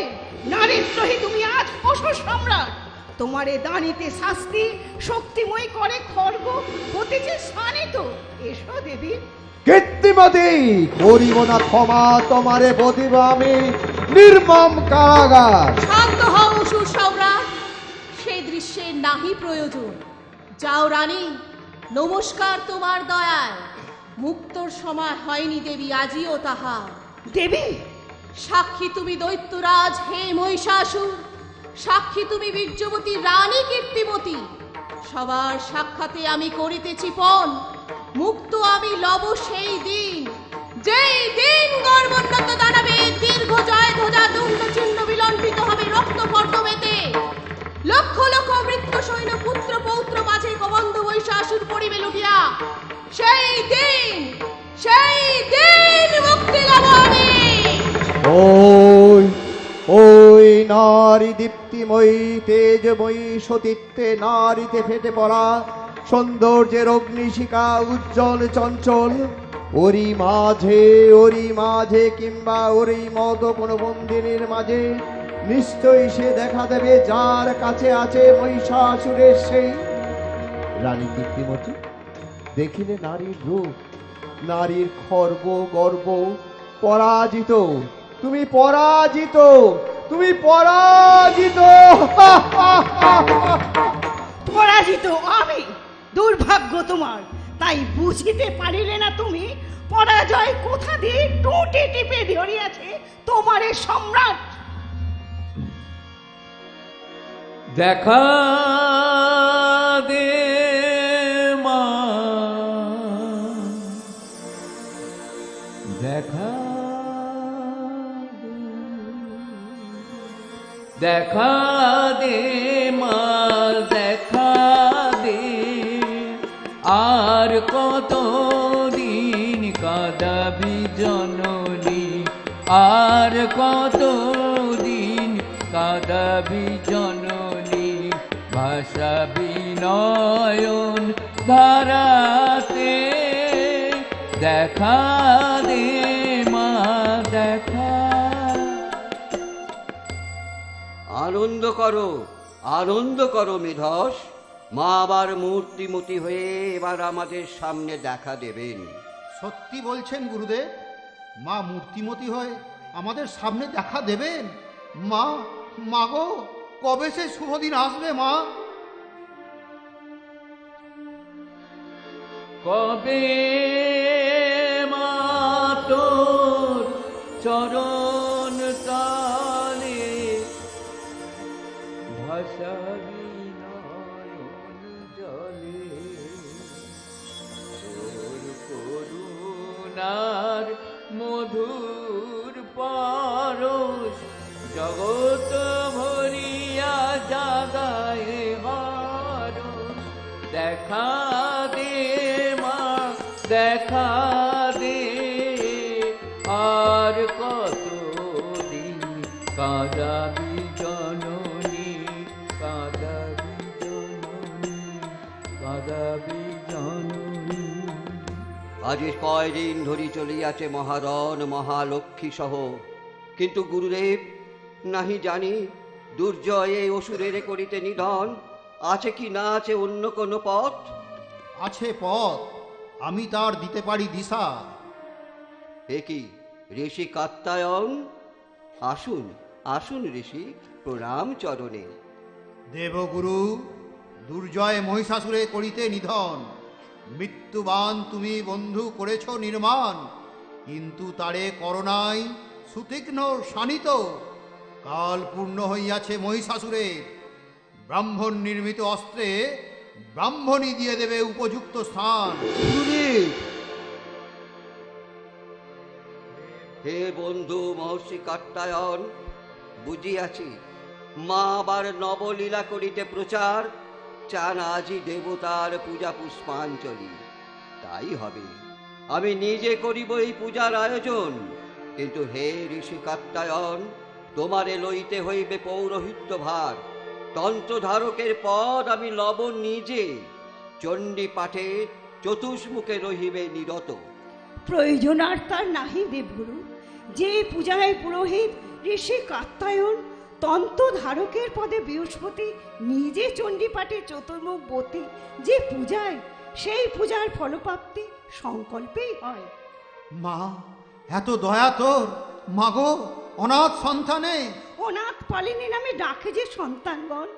নারীদ্রোহী তুমি আজ অসুর সম্রাট। তোমারে দানিতে শাস্তি, শক্তিময় করে খর্গ, হতেছে শানিত। এসো দেবী। কীর্তিমতী, করিব না ক্ষমা, তোমারে বদিব আমি নির্মম কারাগার। শান্ত হও অসুর সম্রাট, সেই দৃশ্যের নাহি প্রয়োজন। যাও রানী, নমস্কার তোমার দয়ায়। মুক্তর সময় হয়নি দেবী আজিও তাহা। দেবী, সাক্ষী তুমি দৈত্যরাজ হে মহিষাসুর, সাক্ষী তুমি বীর্যবতী রানী কীর্তিমতী। সবার সাক্ষাতে আমি করিতেছি পণ, মুক্ত আমি লব সেই দিন, যেই দিন গর্বোন্নত দানবে দীর্ঘ জয় ধ্বজা দুণ্ড চিহ্ন বিলম্বিত হবে রক্ত পর্দমেতে। লক্ষ লক্ষ বৃত্ত সৈন্য পুত্র পৌত্র মাঝে কবন্ধ মহিষাসুর পড়িবে লুটিয়া। সেই দিন মুক্তি লাভ আমি। ওই ওই নারী দীপ্তিময়ী তেজময়ী সতীত্বে নারীতে ফেটে পড়া সৌন্দর্যের অগ্নিশিখা উজ্জ্বল চঞ্চল, ওরি মাঝে কিংবা ওরি মতো কোনো বন্দিনীর মাঝে নিশ্চয়ই সে দেখা দেবে যার কাছে আছে মহিষাসুরের সেই। রানী কীর্তিমতী, দেখিলে নারীর রূপ, নারীর খর্ব গর্ব, পরাজিত তুমি, পরাজিত তুমি, পরাজিত। পরাজিত আমি? দুর্ভাগ্য তোমার, তাই বুঝিতে পারিলে না তুমি পরাজয় কোথা দিয়ে টুটে টিপে ধরিয়াছে তোমারে সম্রাট। দেখা দে মা, দেখা দেখা দে মা, দেখা দে। আর কত দিন কাঁদাবি জননী, আর কত দিন কাঁদাবি জননী। ভাসাবি নয়ন ধারাতে, দেখা দে মা, দেখা। আনন্দ করো মেধস। মা আবার মূর্তিমতী হয়ে এবার আমাদের সামনে দেখা দেবেন। সত্যি বলছেন গুরুদেব? মা মূর্তিমতী হয়ে আমাদের সামনে দেখা দেবেন? মা, মাগো, কবে সে শুভ দিন আসবে মা? কবে মা তোর চরণ তালে ভাসাবি নয়ন জলে, তোর করুণার মধুর পরশ জগৎ ভরিয়া জাগায় হরষ। দেখা দে মা, দেখা দে, আর কত দিন কাঁদাবি জননী, কাঁদাবি জননী, কাঁদাবি জননী। আজের কয়দিন ধরি চলিয়াছে মহারণ মহালক্ষ্মী সহ, কিন্তু গুরুদেব নাহি জানি দুর্জয় এই অসুরের করিতে নিধন আছে কি না আছে অন্য কোনো পথ? আছে পথ, আমি তার দিতে পারি দিশা। এ কি ঋষি কাত্যায়ন? আসুন আসুন ঋষি, প্রণাম চরণে। দেবগুরু, দুর্জয় মহিষাসুরে করিতে নিধন, মৃত্যুবান তুমি বন্ধু করেছ নির্মাণ, কিন্তু তারে করোনাই সুতীক্ষ্ণ শানিত। কাল পূর্ণ হইয়াছে মহিষাসুরের, ব্রাহ্মণ নির্মিত অস্ত্রে ব্রাহ্মণই দিয়ে দেবে উপযুক্ত স্থান। গুরুদেব! হে বন্ধু মহর্ষি কাত্যায়ন, বুঝিয়াছি মা আবার নবলীলা করিতে প্রচার, চান আজি দেবতার পূজা পুষ্পাঞ্জলি। তাই হবে, আমি নিজে করিব এই পূজার আয়োজন। কিন্তু হে ঋষি কাত্যায়ন, তোমারে লইতে হইবে পৌরোহিত্য ভার, তন্ত্রধারকের পদ আমি লব নিজে, চণ্ডী পাঠে চতুষ্মুখে রহিবে নিরত। প্রয়োজন আর তার নাহি দেবগুরু। যে পূজায় পুরোহিত ঋষি কাত্যায়ন, তন্ত্র ধারকের পদে বৃহস্পতি, নিজে চণ্ডীপাঠে চতুর্মুখবতী, যে পূজায় সেই পূজার ফলপ্রাপ্তি সংকল্পেই হয়। মা, এত দয়া তোর! মাগো, অনাথ সন্তানে অনাথ পালিনী নামে ডাকে যে সন্তানগণ,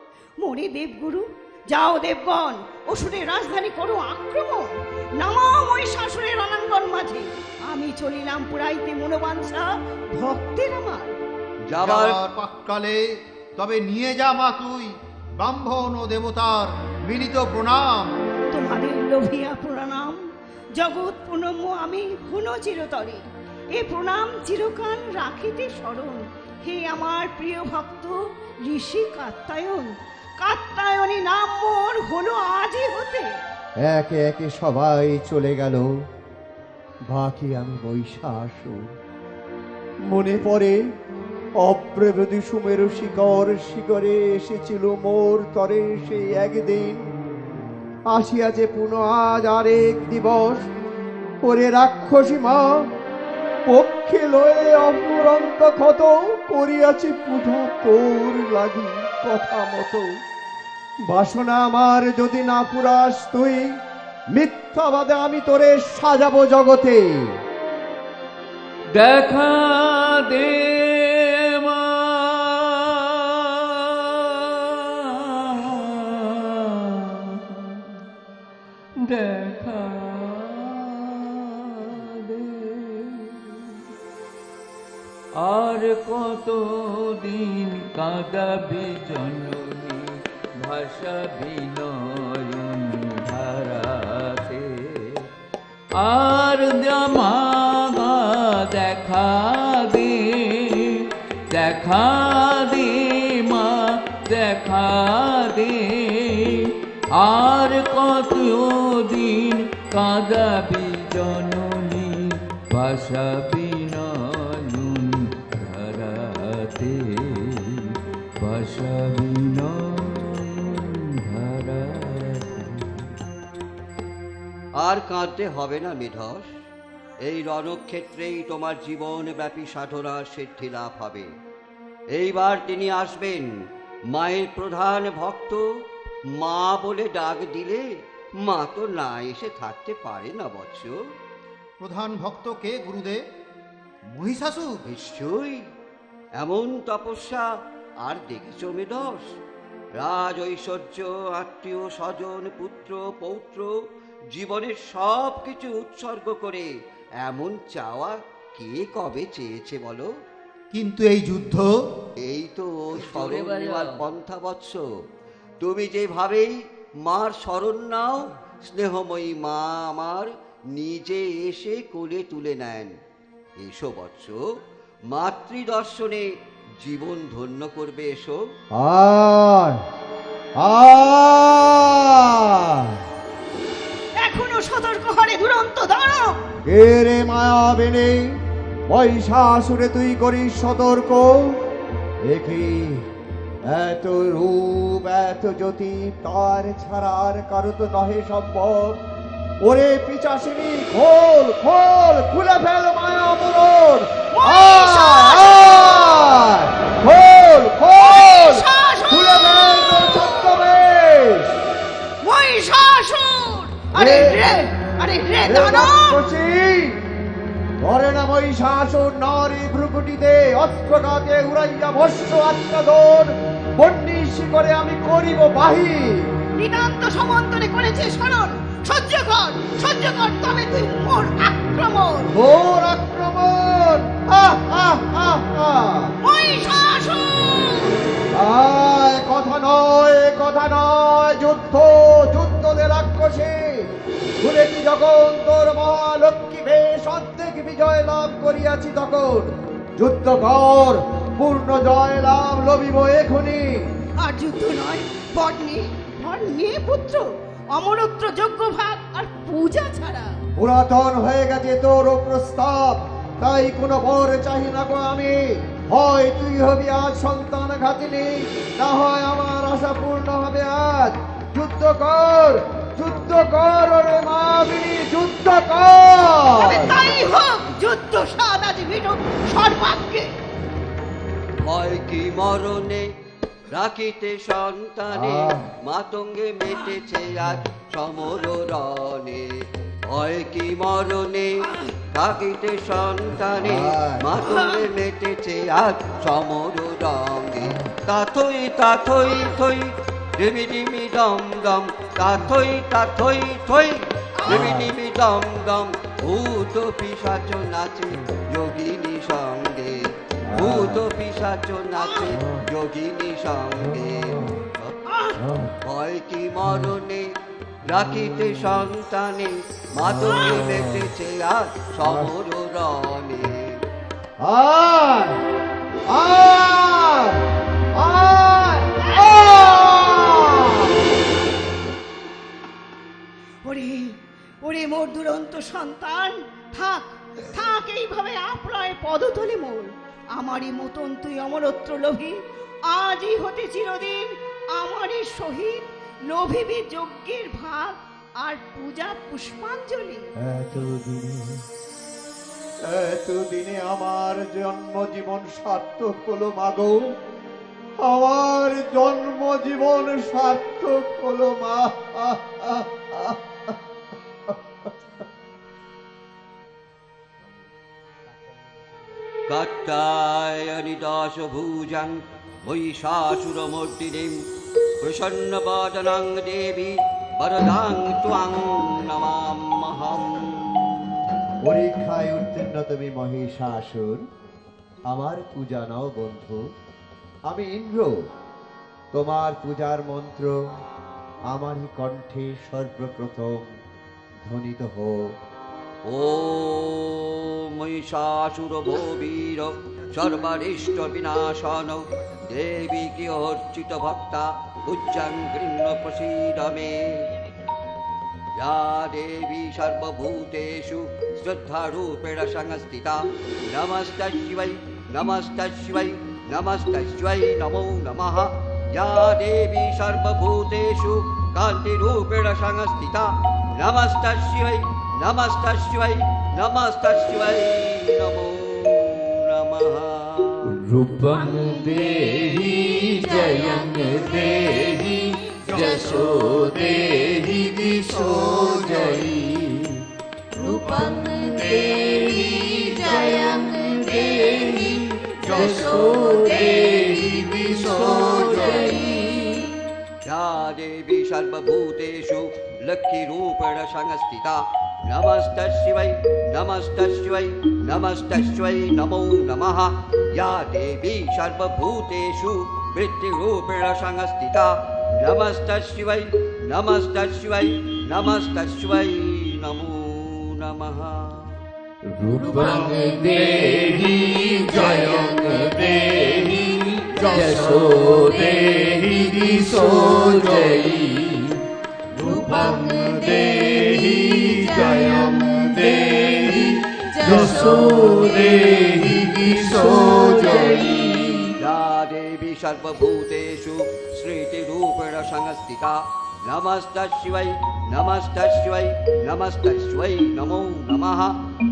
মরে দেবগুরু। যাও দেবগণ, অসুরের রাজধানী করো আক্রমণ, নামাও মহিষাসুরের রণাঙ্গন মাঝে। আমি চলিলাম পুরাইতে মনোবাঞ্ছা ভক্তের আমার। যাবার যাবার পাককালে তবে নিয়ে যা মা তুই ব্রাহ্মণ ও দেবতার মিলিত প্রণাম। তোমাদের লোভিয়া প্রণাম, জগৎ প্রণম্য আমি পুনঃ চিরতরে। এ প্রণাম চিরকাল রাখিতে স্মরণ। হে আমার প্রিয় ভক্ত ঋষি কাত্যায়ন, কাত্যায়নী নাম মোর হলো আজই হতে। একে একে সবাই চলে গেল, বাকি আমি মহিষাসুর। মনে পড়ে অপ্রবেদী সুমেরু শিকর শিকরে এসেছিল মোর তরে সেই একদিন, আসিয়া যে পুনঃ আজ আরেক দিবস। ওরে রাক্ষসী মা, পক্ষে লয়ে অপুরন্ত ক্ষত করিয়াছি পূজা তোর লাগি কথা মতো। বাসনা আমার যদি না পুরাস তুই, মিথ্যাবাদে আমি তোরে সাজাবো জগতে। দেখা দে মা, দেখা দে, আর কত দিন কাঁদাবি জননী, ভাসাবি নয়ন ধারাতে। আর মা দেখা দে, দেখা দে মা, দেখা দে, আর কত দিন কাঁদাবি জননী, ভাসাবি নয়ন ধারাতে, ভাসাবি নয়ন ধারাতে। আর কাঁদতে হবে না মেধস, এই রণক্ষেত্রেই তোমার জীবনব্যাপী সাধনার সিদ্ধি লাভ হবে। এইবার তিনি আসবেন, মায়ের প্রধান ভক্ত। মা বলে ডাক দিলে মা তো না এসে থাকতে পারে না বৎস। প্রধান ভক্ত কে গুরুদেব? মহিষাসুর? নিশ্চয়ই, এমন তপস্যা আর দেখেছ মেদস? রাজ ঐশ্বর্য, আত্মীয় স্বজন, পুত্র পৌত্র, জীবনের সব কিছু উৎসর্গ করে এমন চাওয়া কে কবে চেয়েছে বলো? কিন্তু এই যুদ্ধ? এই তো জোরে স্মরণ বাজাও। নেওয়ার পন্থা বৎস। তুমি যেভাবেই মার স্মরণ নাও, স্নেহময়ী মা আমার নিজে এসে কোলে তুলে নেন। এসো বৎস, মাতৃদর্শনে জীবন ধন্য করবে, এসো। আয় আয়, এখনো সতর্ক হরে দুরন্ত দানব। কে রে মায়াবিনী, মহিষাসুরে তুই করিস সতর্ক? দেখি এত রূপ এত জ্যোতি তার ছাড়া আর কারো তো নহে সম্ভব। ওরে পিচাসিনী, খোল খোল, খুলে ফেল মায়া মোরণ। খোল খোল, খুলে ফেল তোর ছদ্মবেশ। মহিষাসুর! আরে রে, আরে রে দানব! ধরে না মহিষাসুর নারী ভ্রুকুটিতে অস্ত্রঘাতে উড়াইয়া ভস্য আচ্ছাদন, বন্দিশী করে আমি করিব বাহির। নিতান্ত সমন্তরে করেছে স্মরণ। সহ্য কর, তবে তুই মোর আক্রমণ। ঘোর আক্রমণ! আহ আহ আহ আহ! মহিষাসুর! আয়, কথা নয়, যুদ্ধ যুদ্ধ দে রাক্ষসী। শুনেছি যখন তোর মহালক্ষ্মী বেশ অর্ধেক বিজয় লাভ করিয়াছি, তখন যুদ্ধ কর, পূর্ণ জয় লাভ লভিব এখনি। আর যুদ্ধ নয়, বর নিয়ে পুত্র, অমরত্ব যজ্ঞ ভাগ আর পূজা ছাড়া। পুরাতন হয়ে গেছে তোর প্রস্তাব, তাই কোনো বর চাহি না গো আমি। হয় তুই হবি আজ সন্তান ঘাতিনি, না হয় আমার আশা পূর্ণ হবে আজ। যুদ্ধ কর ওরে মাবিনী, যুদ্ধ কর। তবে তাই হোক, যুদ্ধ সাদ আজ মিটুক সর্বাগ্রে। ভয় কি মরণে রাখিতে সন্তানে, মাতঙ্গে মেটেছে আজ সমর রণে। ভয় কি মরণে রাখিতে সন্তানে, মাতঙ্গে মেটেছে আজ সমর রঙে। তাথই থই, ডিমি ডিমি দম দম, তাথই থই, ডিমি ডিমি দম দম। ভূত পিশাচ নাচে যোগিনী সঙ্গে, ভূত পিশাচ নাচে যোগিনী সঙ্গে। ভয় কি মরণে রাখিতে সন্তানে, মাতঙ্গে মেটেছে আজ সমর রণে। আয় আয় আয় আয়! ওরে মোর দুরন্ত সন্তান, থাক এইভাবে আপ্রায় পদতলে মোর। আমারই মতন তুই অমরত্ব লোভী, আজই হতে চিরদিন আমারই সহিত লোভিবি যজ্ঞের ভাগ আর পূজা পুষ্পাঞ্জলি। এতদিনে আমার জন্ম জীবন সার্থক হলো মাগো, আমার জন্ম জীবন সার্থক হলো মা। কাত্যায়নি দশভুজাং মহিষাসুরমূর্তিনিং, প্রসন্নবদনাং দেবী বরদাং ত্বাং নমাম্যহম। পরীক্ষায় উত্তীর্ণ তুমি মহিষাসুর, আমার পূজা নাও বন্ধু। আমি ইন্দ্র, তোমার পূজার মন্ত্র আমারই কণ্ঠে সর্বপ্রথম ধ্বনিত হোক। ওম মহিষাসুর ভো বীর সর্বারিষ্ট বিনাশন, দেবী কি অর্চিত ভক্তা পূজ্যাং গৃহ্ণ প্রসীদ মে। या देवी सर्वभूतेषु श्रद्धारूपेण संस्थिता, नमस्तस्यै नमस्तस्यै नमस्तस्यै नमो नमः। या देवी सर्वभूतेषु कान्तिरूपेण संस्थिता, नमस्तस्यै नमस्तस्यै नमस्तस्यै नमो नमः। रूपं देहि जयं देहि यशो देहि दिशो जयि। रूपं देहि जयं यशो देहि दिशो जयी या देवी सर्वभूतेषु लक्ष्मीरूपेण संस्थिता नमस्तस्यै नमस्तस्यै नमस्तस्यै नमो नमः या देवी सर्वभूतेषु वृत्तिरूपेण संस्थिता नमस्तस्यै नमस्तस्यै नमस्तस्यै नमो नमः रूपं देहि जयं देहि यशो देहि दिशो जयी रूपं देहि जयं देहि यशो देहि दिशो जयी या देवी सर्वभूतेषु श्रीतिरूपेण संस्थिता नमस्तस्यै नमस्तस्यै नमस्तस्यै नमो नमः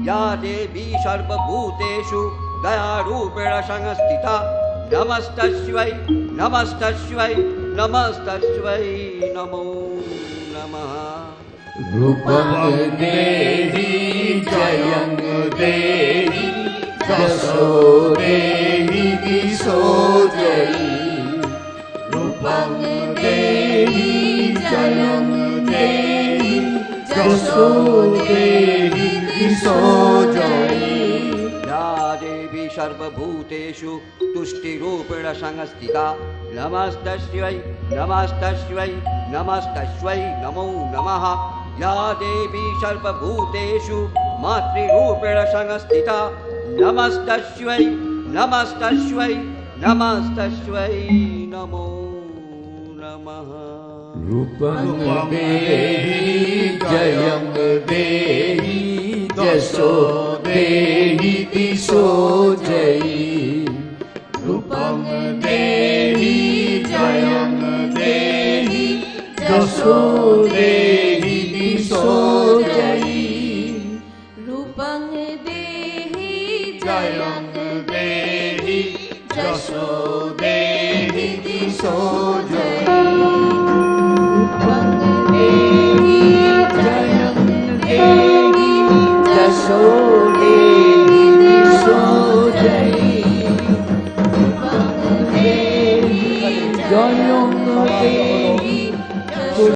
या देवी सर्वभूतेषु दयारूपेण संस्थिता नमस्तस्यै नमस्तस्यै नमस्तस्यै नमो नमः रूपं देहि जयं देहि यशो देहि दिशो जयी रूपं देहि जयं देहि यशो देहि दिशो जयी या देवी सर्वभूतेषु तुष्टिरूपेण संस्थिता नमस्तस्यै नमस्तस्यै नमस्तस्यै नमो नमः या देवी सर्वभूतेषु मातृरूपेण संस्थिता नमस्तस्यै नमस्तस्यै नमस्तस्यै नमो नमः रूपं देहि जयं देहि यशो देहि दिशो जयी रूपं देहि जयं देहि यशो देहि दिशो जयी रूपं देहि जयं देहि यशो देहि दिशो